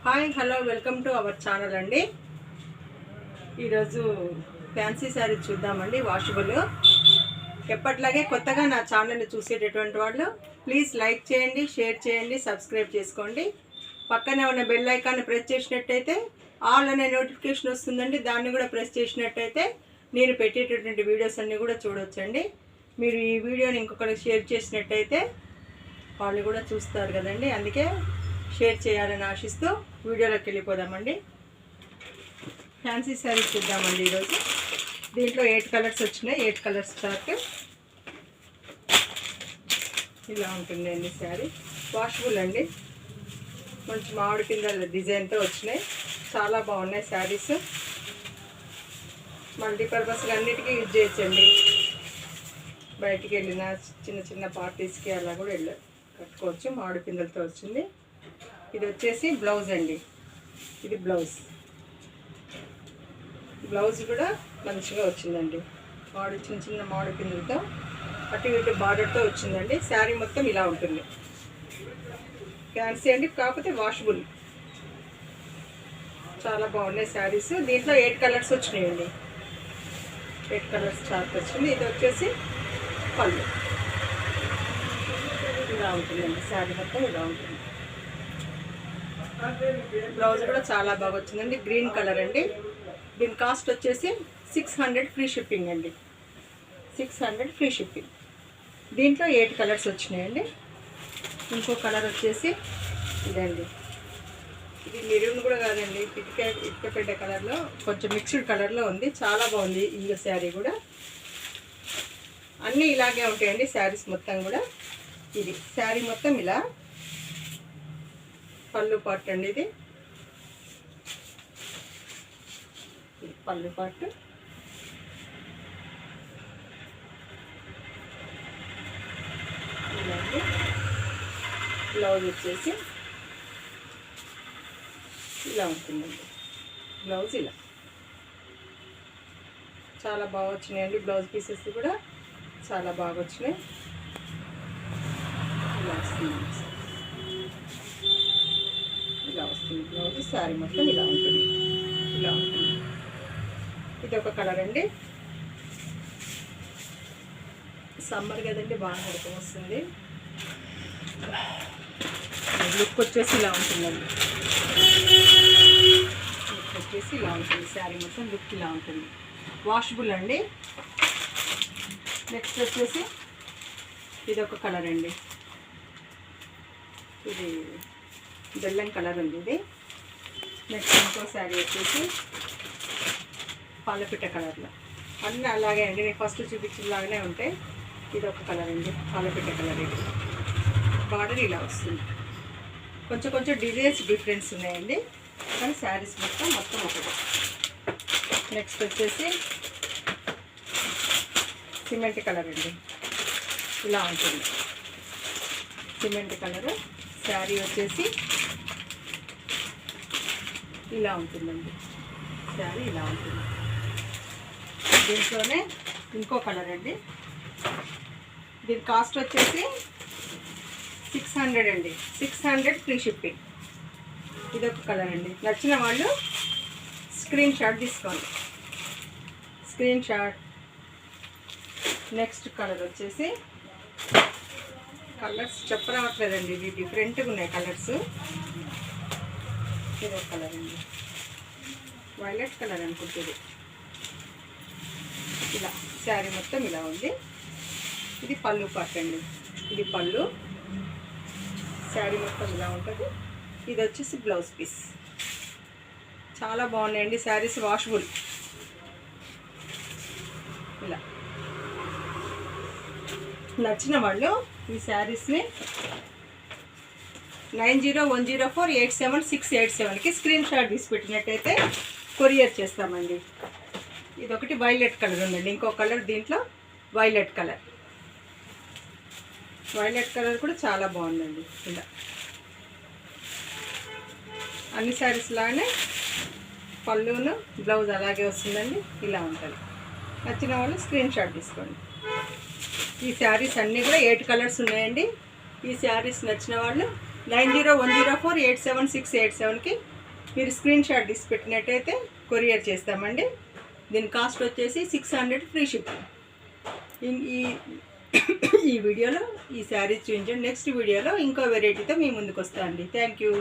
Hi hello welcome to our channel అండి. ఈరోజు fancy sari చూద్దామండి. వాషబుల్. ఎప్పట్లాగే కొత్తగా నా ఛానల్ని చూసేటటువంటి వాళ్ళు ప్లీజ్ లైక్ చేయండి, షేర్ చేయండి, సబ్స్క్రైబ్ చేసుకోండి. పక్కనే ఉన్న బెల్ ఐకాన్ని ప్రెస్ చేసినట్టయితే ఆల్ అనే నోటిఫికేషన్ వస్తుందండి. దాన్ని కూడా ప్రెస్ చేసినట్టయితే నేను పెట్టేటటువంటి వీడియోస్ అన్నీ కూడా చూడొచ్చండి. మీరు ఈ వీడియోని ఇంకొకరికి షేర్ చేసినట్టయితే వాళ్ళు కూడా చూస్తారు కదండి. అందుకే షేర్ చేయాలని ఆశిస్తూ వీడియోలోకి వెళ్ళిపోదామండి. ఫ్యాన్సీ శారీస్ చూద్దామండి ఈరోజు. దీంట్లో 8 కలర్స్ వచ్చినాయి. 8 కలర్స్ చార్ట్ ఇలా ఉంటుందండి. శారీ వాషబుల్ అండి. మంచి మామిడి పిందెల డిజైన్తో వచ్చినాయి. చాలా బాగున్నాయి శారీస్. మల్టీపర్పస్గా అన్నిటికీ యూజ్ చేయొచ్చండి. బయటికి వెళ్ళిన చిన్న చిన్న పార్టీస్కి అలా కూడా కట్టుకోవచ్చు. మామిడి పిందెలతో వచ్చింది. ఇది వచ్చేసి బ్లౌజ్ అండి. ఇది బ్లౌజ్ కూడా మంచిగా వచ్చిందండి. చిన్న చిన్న మామిడి పిందెలతో అటు ఇటు బార్డర్తో వచ్చిందండి. శారీ మొత్తం ఇలా ఉంటుంది. ఫ్యాన్సీ అండి, కాకపోతే వాషబుల్. చాలా బాగున్నాయి శారీస్. దీంట్లో 8 కలర్స్ వచ్చినాయండి. 8 కలర్స్ చార్ట్ వచ్చింది. ఇది వచ్చేసి పళ్ళు ఇలా ఉంటుందండి. శారీ మొత్తం ఇలా ఉంటుంది. బ్లౌజ్ కూడా చాలా బాగా వచ్చిందండి. గ్రీన్ కలర్ అండి. దీని కాస్ట్ వచ్చేసి 600 ఫ్రీ షిప్పింగ్ అండి. 600 ఫ్రీ షిప్పింగ్. దీంట్లో 8 కలర్స్ వచ్చినాయండి. ఇంకో కలర్ వచ్చేసి ఇదండి. ఇది మెరూన్ కూడా కాదండి, ఇటుకపెడ్డ కలర్లో కొంచెం మిక్స్డ్ కలర్లో ఉంది. చాలా బాగుంది ఈ శారీ కూడా. అన్నీ ఇలాగే ఉంటాయండి శారీస్ మొత్తం కూడా. ఇది శారీ మొత్తం ఇలా. పళ్ళు పార్ట్ అండి. ఇది పళ్ళు పార్ట్. ఇలాంటి బ్లౌజ్ వచ్చేసి ఇలా ఉంటుందండి. బ్లౌజ్ ఇలా చాలా బాగా వచ్చినాయండి. బ్లౌజ్ పీసెస్ కూడా చాలా బాగా వచ్చినాయి. ఇలా వస్తుంది. ఇలా వస్తుంది బ్లౌజ్. శారీ మొత్తం ఇలా ఉంటుంది. ఇలా ఉంటుంది. ఇది ఒక కలర్ అండి. సమ్మర్ కదండి, బాగా ఉడకం వస్తుంది. లుక్ వచ్చేసి ఇలా ఉంటుందండి. లుక్ వచ్చేసి ఇలా ఉంటుంది. శారీ మొత్తం లుక్ ఇలా ఉంటుంది. వాషబుల్ అండి. నెక్స్ట్ వచ్చేసి ఇది ఒక కలర్ అండి. ఇది బెల్లం కలర్ ఉంది. ఇది నెక్స్ట్ ఇంకో శారీ వచ్చేసి పాలపిట్ట కలర్లో. అన్నీ అలాగే అండి, నేను ఫస్ట్ చూపించేలాగానే ఉంటాయి. ఇది ఒక కలర్ అండి, పాలపిట్ట కలర్. ఇది బార్డర్ ఇలా వస్తుంది. కొంచెం కొంచెం డిజైన్స్ డిఫరెన్స్ ఉన్నాయండి, కానీ శారీస్ మొత్తం ఒకటి. నెక్స్ట్ వచ్చేసి సిమెంట్ కలర్ అండి. ఇలా ఉంటుంది సిమెంట్ కలర్. శారీ వచ్చేసి ఇలా ఉంటుందండి. శారీ ఇలా ఉంటుంది. దీంట్లోనే ఇంకో కలర్ అండి. దీని కాస్ట్ వచ్చేసి 600 అండి. 600 ఫ్రీ షిప్పింగ్. ఇదొక కలర్ అండి. నచ్చిన వాళ్ళు స్క్రీన్ షాట్ తీసుకోండి. Screen shot. నెక్స్ట్ కలర్ వచ్చేసి, కలర్స్ చెప్పరావట్లేదండి, ఇవి డిఫరెంట్గా ఉన్నాయి కలర్స్. ఇదొక కలర్ అండి. వైలెట్ కలర్ అనుకుంటుంది. ఇలా శారీ మొత్తం ఇలా ఉంది. ఇది పళ్ళు పార్ట్ అండి. ఇది పళ్ళు. శారీ మొత్తం ఇలా ఉంటుంది. ఇది వచ్చేసి బ్లౌజ్ పీస్. చాలా బాగున్నాయండి శారీస్. వాషబుల్. ఇలా నచ్చిన వాళ్ళు ఈ శారీస్ని 9010487687కి స్క్రీన్ షాట్ తీసి పెట్టినట్టయితే కొరియర్ చేస్తామండి. ఇదొకటి వైలెట్ కలర్ ఉందండి. ఇంకో కలర్ దీంట్లో వైలెట్ కలర్. వైలెట్ కలర్ కూడా చాలా బాగుందండి. ఇలా అన్ని శారీస్ లాగానే పళ్ళును బ్లౌజ్ అలాగే వస్తుందండి. ఇలా ఉంటుంది. నచ్చిన వాళ్ళు స్క్రీన్ షాట్ తీసుకోండి. ఈ శారీస్ అన్నీ కూడా 8 కలర్స్ ఉన్నాయండి. ఈ శారీస్ నచ్చిన వాళ్ళు 9010487687కి మీరు స్క్రీన్ షాట్ తీసి పెట్టినట్టయితే కొరియర్ చేస్తామండి. దీని కాస్ట్ వచ్చేసి 600 ఫ్రీ షిప్పింగ్. ఈ వీడియోలో ఈ శారీస్ చూపించండి. నెక్స్ట్ వీడియోలో ఇంకో వెరైటీతో మీ ముందుకు వస్తా అండి. Thank you.